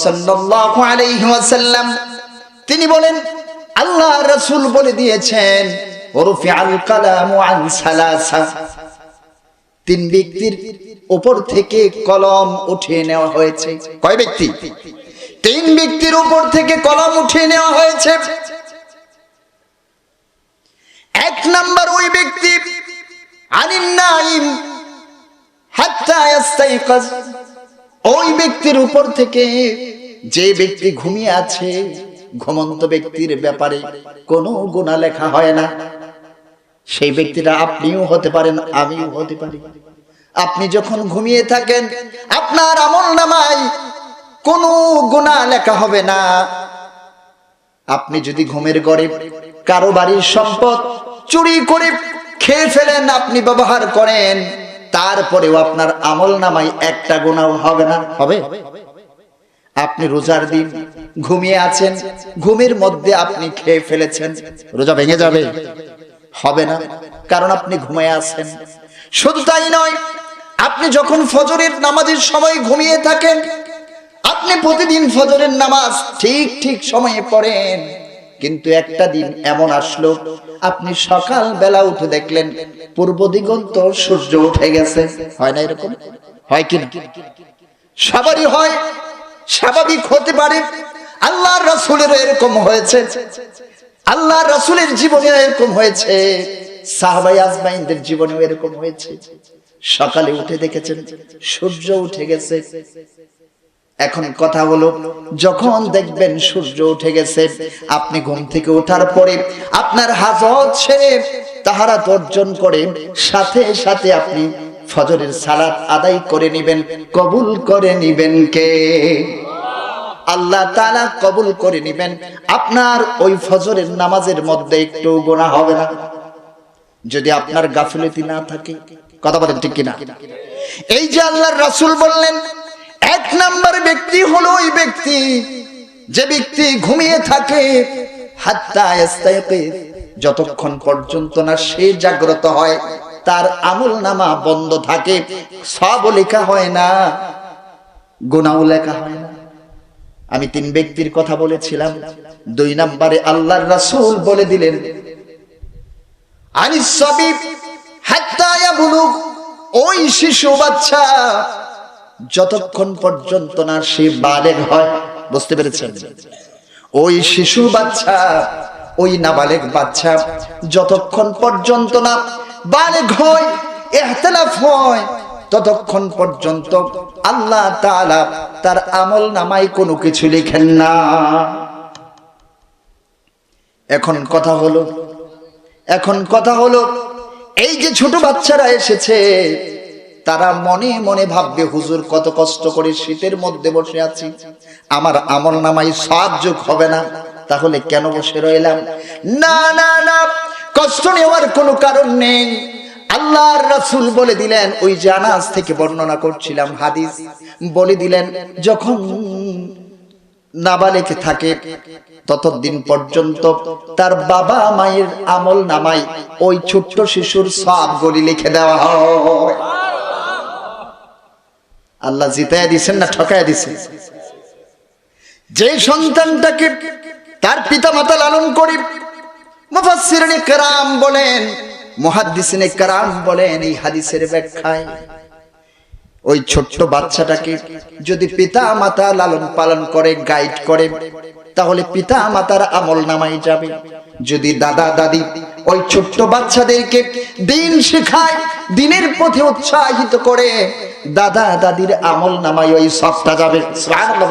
সাল্লাল্লাহু আলাইহি ওয়াসাল্লাম তিনি বলেন, আল্লাহ রাসূল বলে দিয়েছেন, রুফিআল কালামু আন সালাসা, তিন ব্যক্তির উপর থেকে কলম উঠিয়ে নেওয়া হয়েছে। কয় ব্যক্তি? তিন ব্যক্তির উপর থেকে কলম উঠিয়ে নেওয়া হয়েছে। এক নাম্বার ওই ব্যক্তি আনিন নাইম হাত্তা ইস্তাইকাজ, ওই ব্যক্তির উপর থেকে যে ব্যক্তি ঘুমিয়ে আছে, ঘুমন্ত ব্যক্তির ব্যাপারে কোনো গুনাহ লেখা হয় না। সেই ব্যক্তিটা আপনিও হতে পারেন, আমিও হতে পারি। আপনি যখন ঘুমিয়ে থাকেন, আপনার আমলনামায় কোনো গুনাহ লেখা হবে না। আপনি যদি ঘুমের ঘরে কারো বাড়ির সম্পদ চুরি করে খেয়ে ফেলেন, আপনি ব্যবহার করেন, তারপরেও আপনার আমলনামায় একটা গুনাহ হবে না। হবে? আপনি রোজার দিন ঘুমিয়ে আছেন, ঘুমের মধ্যে আপনি খেয়ে ফেলেছেন, রোজা ভেঙে যাবে? হবে না, কারণ আপনি ঘুমিয়ে আছেন। শুধু তাই নয়, আপনি যখন ফজরের নামাজের সময় ঘুমিয়ে থাকেন, আপনি প্রতিদিন ফজরের নামাজ ঠিক সময়ে পড়েন, কিন্তু একটা দিন এমন আসলো, আপনি সকাল বেলা উঠে দেখলেন পূর্ব দিগন্ত সূর্য উঠে গেছে। হয় না এরকম? হয় কি না? সবারই হয়, স্বাভাবিক হতে পারে। আল্লাহর রাসূলেরও এরকম হয়েছে, আল্লাহর রাসূলের জীবনেও এরকম হয়েছে, সাহাবায়ে আজমাইনদের জীবনেও এরকম হয়েছে। সকালে উঠে দেখেছেন সূর্য উঠে গেছে। এখন কথা হলো, যখন দেখবেন সূর্য উঠে গেছে, আপনি ঘুম থেকে ওঠার পরে আপনার হাজত সেরে তাহারাত অর্জন করে সাথে সাথে আপনি ফজরের সালাত আদায় করে নেবেন। কবুল করে নেবেন কে? আল্লাহ তাআলা কবুল করে নেবেন। আপনার ওই ফজরের নামাজের মধ্যে একটু গুনাহ হবে না, যদি আপনার গাফিলতি না থাকে। কথা বলেন ঠিক কিনা? এই যে আল্লাহর রাসূল বললেন, এক নাম্বার ব্যক্তি হলো ওই ব্যক্তি যে ব্যক্তি ঘুমিয়ে থাকে, হাত্তা ইস্তাইকিজ, যতক্ষণ পর্যন্ত না সে জাগ্রত হয়, তার আমলনামা বন্ধ থাকে, সওয়াব লেখা হয় না, গুনাহ লেখা হয় না। আমি তিন ব্যক্তির কথা বলেছিলাম। দুই নম্বরে আল্লাহর রাসূল বলে দিলেন, আনিস সাবিব হাত্তা ইয়াবলুগ, ওই শিশু বাচ্চা যতক্ষণ পর্যন্ত না সে বালেগ হয়। বুঝতে পেরেছেন? ওই শিশু বাচ্চা, ওই নাবালেগ বাচ্চা যতক্ষণ পর্যন্ত না বালেগ হয়, ইহতিলাফ হয়, ততক্ষণ পর্যন্ত আল্লাহ তাআলা তার আমলনামায় কোনো কিছু লিখেন না। এখন কথা হলো এই যে ছোট বাচ্চারা এসেছে, তারা মনে মনে ভাববে, হুজুর কত কষ্ট করে শীতের মধ্যে বসে আছি, আমার আমলনামায় সওয়াব যোগ হবে না, তাহলে কেন বসে রইলাম? না না না, কষ্ট নেওয়ার কোনো কারণ নেই। আল্লাহর রাসূল বলে দিলেন, ওই যে আনাস থেকে বর্ণনা করছিলাম হাদিস, বলে দিলেন, যখন নাবালেগ থাকে ততদিন পর্যন্ত তার বাবা মায়ের আমলনামায় ওই ছোট্ট শিশুর সওয়াবগুলি লিখে দেওয়া হয়। আল্লাহ জিতায়া দিবেন না ঠকায়া দিবেন? যে সন্তানটাকে তার পিতামাতা লালন করে, মুফাসসিরিনে কেরাম বলেন, মুহাদ্দিসিনে কেরাম বলেন এই হাদিসের ব্যাখ্যায়, ওই ছোট্ট বাচ্চাটাকে যদি পিতা মাতা লালন পালন করে, গাইড করে, তাহলে পিতা মাতার আমলনামায় যাবে। যদি দাদা দাদি ওই ছোট্ট বাচ্চাদেরকে দ্বীন শেখায়, দ্বীনের পথে উৎসাহিত করে, দাদা দাদির আমলনামায় ওই সবটা যাবে। সুবহানাল্লাহ।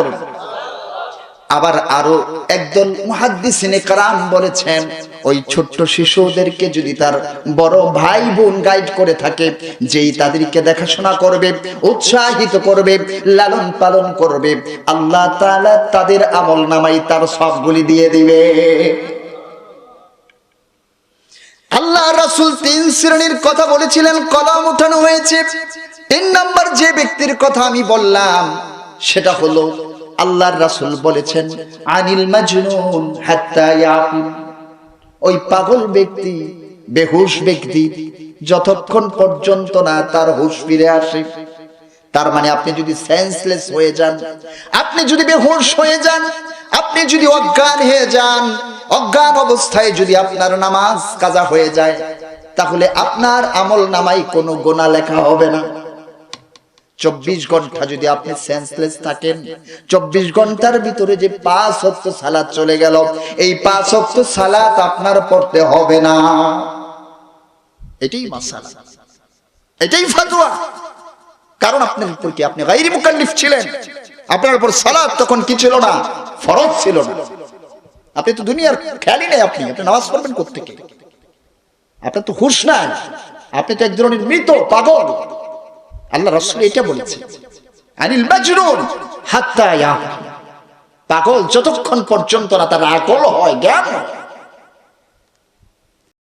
আবার আরো একদল মুহাদ্দিসিনে কেরাম বলেছেন, ওই ছোট্ট শিশুদেরকে যদি তার বড় ভাই বোন গাইড করে থাকে, যেই তাদেরকে দেখাশোনা করবে, উৎসাহিত করবে, লালন পালন করবে, আল্লাহ তাআলা তাদের আমলনামায় তার সবগুলি দিয়ে দিবে। আল্লাহ রাসূল তিন শ্রেণীর কথা বলেছিলেন, কলম উঠানো হয়েছে। তিন নাম্বার যে ব্যক্তির কথা আমি বললাম, সেটা হলো আল্লাহর রাসূল বলেছেন, আনিল মাজনুন হাত্তা ইয়াকিল, ওই পাগল ব্যক্তি, বেহুশ ব্যক্তি যতক্ষণ পর্যন্ত না তার হুঁশ ফিরে আসে, তার মানে আপনি যদি সেন্সলেস হয়ে যান, আপনি যদি বেহুশ হয়ে যান, আপনি যদি অজ্ঞান হয়ে যান, অজ্ঞান অবস্থায় যদি আপনার নামাজ কাজা হয়ে যায়, তাহলে আপনার আমল নামায় কোনো গুনাহ লেখা হবে না। 24 ঘন্টা যদি আপনি সেন্সলেস থাকেন, 24 ঘন্টার ভিতরে যে 5 ওয়াক্ত সালাত চলে গেল, এই 5 ওয়াক্ত সালাত আপনার পড়তে হবে না। এটাই মাসালা, এটাই ফতোয়া। কারণ আপনার উপর কি, আপনি গায়রি মুকাল্লিফ ছিলেন, আপনার উপর সালাত তখন কি ছিল না, ফরজ ছিল না। আপনি তো দুনিয়ার খেয়ালই নেই, আপনি নামাজ পড়বেন কোত্থেকে? আপনার তো হুঁশ নাই, আপনি তো এক ধরনের মৃত পাগল। আল্লাহ রাসূল এটা বলেছেন, আনিল মাজনুন হাত্তা ইয়া, পাগল যতক্ষণ পর্যন্ত না তার আকল হয়, জ্ঞান হয়।